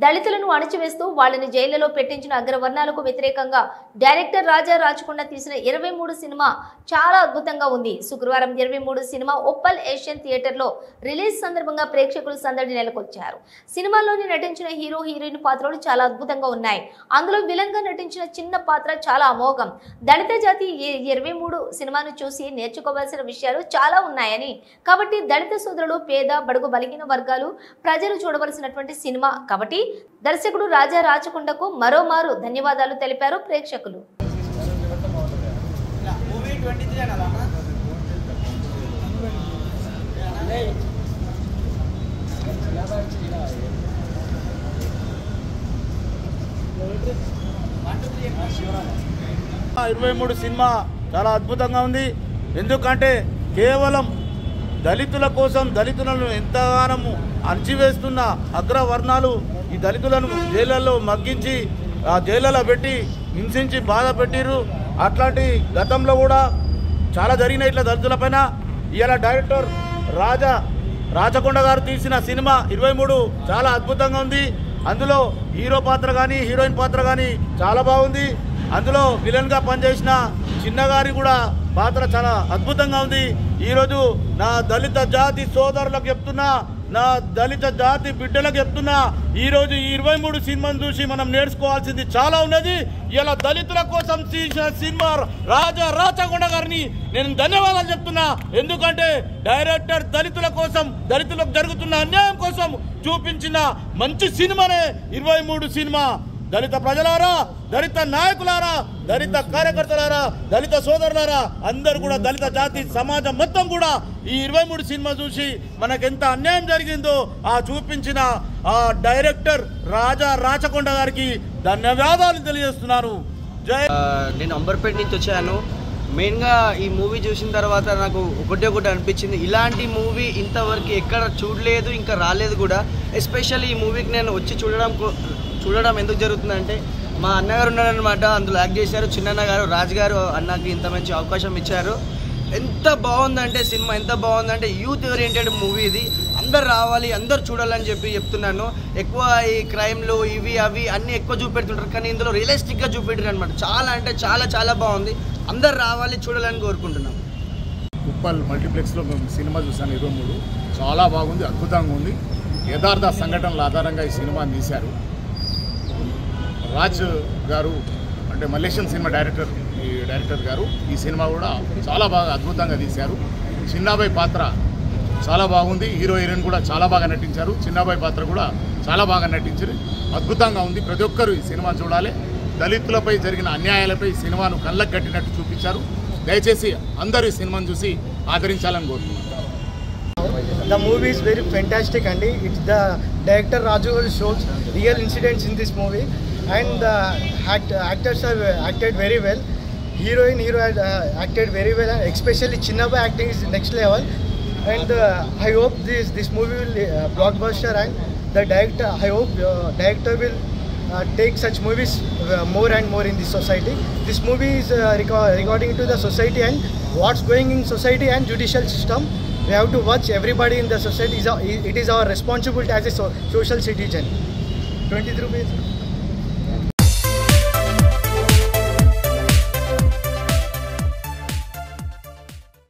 దళితులను అణచివేస్తూ వాళ్ళని జైళ్లలో పెట్టించిన అగ్రవర్ణాలకు వ్యతిరేకంగా డైరెక్టర్ రాజా రాచకొండ తీసిన 23 సినిమా చాలా అద్భుతంగా ఉంది. శుక్రవారం 23 సినిమా ఉప్పల్ ఏషియన్ థియేటర్లో రిలీజ్ సందర్భంగా ప్రేక్షకులు సందడి నెలకొచ్చారు. సినిమాలోని నటించిన హీరో హీరోయిన్ పాత్రలు చాలా అద్భుతంగా ఉన్నాయి. అందులో విలన్ గా నటించిన చిన్న పాత్ర చాలా అమోఘం. దళిత జాతి 23 సినిమాను చూసి నేర్చుకోవాల్సిన విషయాలు చాలా ఉన్నాయని, కాబట్టి దళిత సోదరులు, పేద, బడుగు, బలహీన వర్గాలు ప్రజలు చూడవలసినటువంటి సినిమా కాబట్టి దర్శకుడు రాజా రాచకొండకు మరోమారు ధన్యవాదాలు తెలిపారు ప్రేక్షకులు. 23 సినిమా చాలా అద్భుతంగా ఉంది. ఎందుకంటే కేవలం దళితుల కోసం, దళితులను ఎంతగానో అణచివేస్తున్న అగ్రవర్ణాలు ఈ దళితులను జైళ్ళల్లో మగ్గించి ఆ జైళ్ళలో పెట్టి హింసించి బాధ పెట్టిరు. అట్లాంటి గతంలో కూడా చాలా జరిగిన ఇట్లా దళితుల పైన. ఇవాళ డైరెక్టర్ రాచకొండ గారు తీసిన సినిమా 23 చాలా అద్భుతంగా ఉంది. అందులో హీరో పాత్ర కానీ హీరోయిన్ పాత్ర కానీ చాలా బాగుంది. అందులో విలన్గా పనిచేసిన చిన్నగారి కూడా పాత్ర చాలా అద్భుతంగా ఉంది. ఈరోజు నా దళిత జాతి సోదరులకు చెప్తున్నా, నా దళిత జాతి బిడ్డలకు చెప్తున్నా, ఈరోజు ఈ 23 సినిమాను చూసి మనం నేర్చుకోవాల్సింది చాలా ఉన్నది. ఇలా దళితుల కోసం తీసిన సినిమా రాజా రాచకొండ గారిని నేను ధన్యవాదాలు చెప్తున్నా. ఎందుకంటే డైరెక్టర్ దళితుల కోసం, దళితులకు జరుగుతున్న అన్యాయం కోసం చూపించిన మంచి సినిమానే 23 సినిమా. దళిత ప్రజలారా, దళిత నాయకులారా, దళిత కార్యకర్తలారా, దళిత సోదరులారా, అందరూ కూడా దళిత జాతి సమాజం మొత్తం కూడా ఈ 23 సినిమా చూసి మనకెంత అన్యాయం జరిగిందో ఆ చూపించిన ఆ డైరెక్టర్ రాజా రాచకొండ గారికి ధన్యవాదాలు తెలియజేస్తున్నాను. జై. నేను అంబర్పేట నుంచి వచ్చాను. మెయిన్గా ఈ మూవీ చూసిన తర్వాత నాకు ఒకటి అనిపించింది, ఇలాంటి మూవీ ఇంతవరకు ఎక్కడ చూడలేదు, ఇంకా రాలేదు కూడా. ఎస్పెషల్లీ ఈ మూవీకి నేను వచ్చి చూడడం ఎందుకు జరుగుతుందంటే, మా అన్నగారు ఉన్నారనమాట, అందులో యాక్ట్ చేశారు. చిన్నన్న గారు, రాజు గారు అన్నకి ఇంత మంచి అవకాశం ఇచ్చారు. ఎంత బాగుందంటే సినిమా, ఎంత బాగుందంటే యూత్ ఓరియంటెడ్ మూవీ ఇది. అందరు రావాలి, అందరు చూడాలని చెప్తున్నాను. ఎక్కువ ఈ క్రైమ్లు ఇవి అవి అన్నీ ఎక్కువ చూపెడుతుంటారు, కానీ ఇందులో రియలిస్టిక్గా చూపెట్టారు అనమాట. చాలా అంటే చాలా చాలా బాగుంది. అందరు రావాలి, చూడాలని కోరుకుంటున్నాం. ఉప్పల్ మల్టీప్లెక్స్లో మేము సినిమా చూసాను 23. చాలా బాగుంది, అద్భుతంగా ఉంది. యథార్థ సంఘటనల ఆధారంగా ఈ సినిమాని తీశారు. రాజ్ గారు అంటే మలేషియన్ సినిమా డైరెక్టర్ గారు ఈ సినిమా కూడా చాలా బాగా అద్భుతంగా తీశారు. చిన్నాబాయ్ పాత్ర చాలా బాగుంది. హీరో హీరోయిన్ కూడా చాలా బాగా నటించారు. చిన్నాబాయ్ పాత్ర కూడా చాలా బాగా నటించారు. అద్భుతంగా ఉంది. ప్రతి ఒక్కరు ఈ సినిమా చూడాలి. దళితులపై జరిగిన అన్యాయాలపై ఈ సినిమాను కళ్ళకు కట్టినట్టు చూపించారు. దయచేసి అందరూ ఈ సినిమాను చూసి ఆదరించాలని కోరుతున్నాను. The movie is very fantastic, and it's the director Raju shows real incidents in this movie, and the actors have acted very well. Hero had acted very well, and especially Chinnaba acting is next level. And I hope this movie will blockbuster, and the director, I hope director will take such movies more and more in this society. This movie is regarding to the society and what's going in society and judicial system. We have to watch everybody in the society. It is our responsibility as a social citizen. 23 pages.